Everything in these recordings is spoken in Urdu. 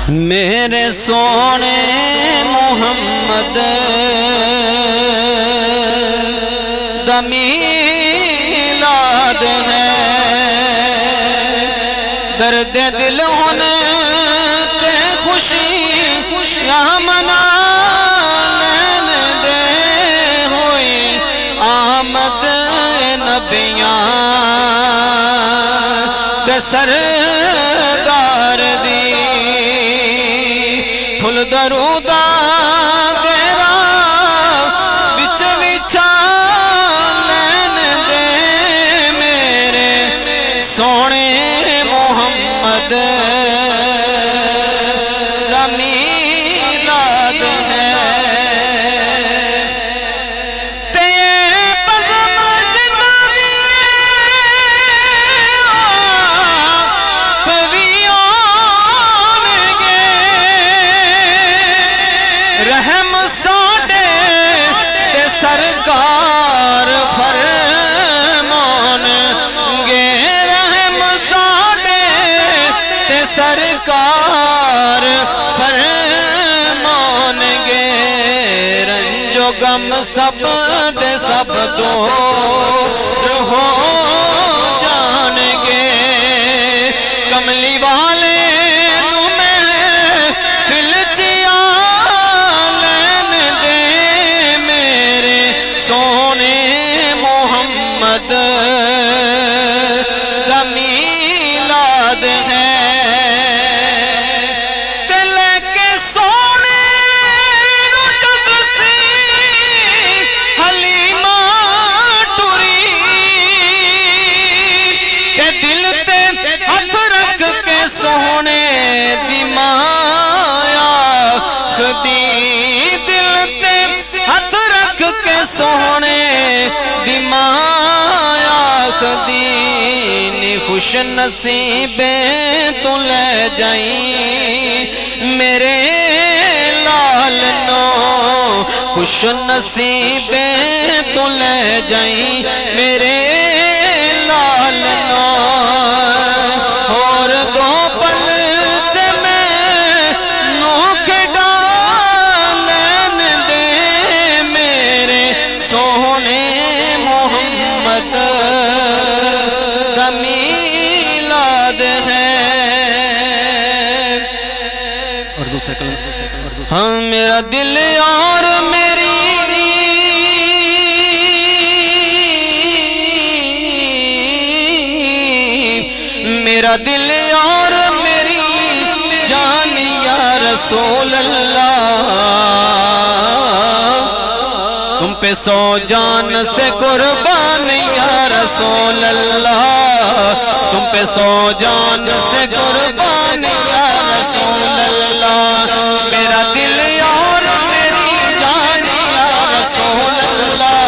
میرے سونے محمد دا میلاد ہے، درد دل ہونے تے خوشی خوشیاں منا لین دے ہوئی آمد نبیاں دے سردار دی پھل درودہ دیرا بچ بچھا لین دے میرے سونے محمد دا میلاد ہے۔ تے بزم جنابی پویان گے رحم ساڈے تے سرکار فرمان گے، رحم ساڈے تے سرکار فرمان گے، رنج و غم سب دے سب دور ہو جان گے، کملی والے نو محفل چیا لین دے میرے سونے محمد دا میلاد ہے۔ تے لے کے سونے نو جد سی حلیمہ ٹری، کہ دل تے ہاتھ رکھ کے سونے دی مایا خدی، دل تے ہاتھ رکھ کے سونے دی مایا خدی، نی خوش نصیبیں تو لے جائیں میرے لال نو، خوش نصیبیں تو لے جائیں میرے لال نو، اور دو پل تے میں نو کھڑا لین دے میرے سونے محمد دا میلاد ہے۔ اور دوسرے کلم ہاں میرا دل اور میری میرا دل اور میری جان یا رسول اللہ، تم پہ سو جان سے قربان یا رسول اللہ، تم پہ سو جان سے قربان یا رسول اللہ، میرا دل اور میری جان یا رسول اللہ،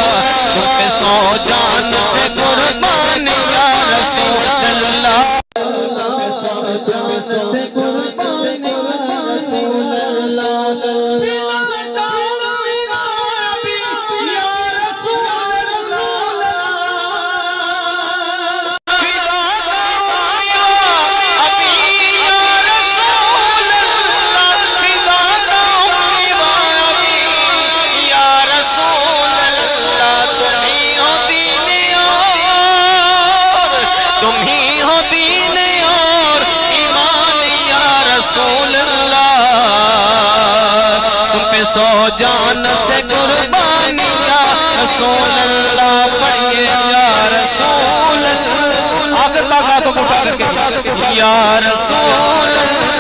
تم پہ سو جان سے قربان یا رسول اللہ۔ سو جان سے قربانی یا رسول اللہ، پڑھئے یا رسول اللہ، آخر تک آتوں کو اٹھا کر کے یا رسول اللہ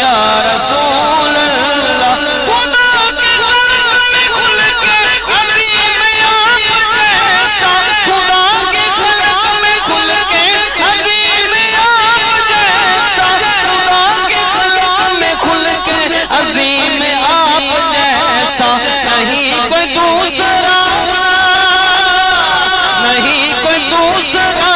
یا رسول اللہ، خدا کے خلق میں کھل کے عظیم آپ جیسا، خدا کے خلق میں کھل کے عظیم آپ جیسا، خدا کے کھل کے عظیم آپ جیسا نہیں کوئی دوسرا، نہیں کوئی دوسرا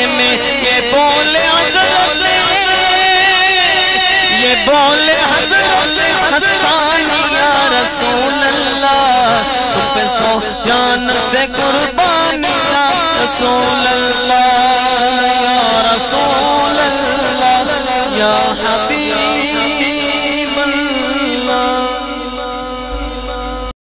میں یہ بولے حضرت حسان یا رسول اللہ تم پہ سو جان سے قربان یا رسول اللہ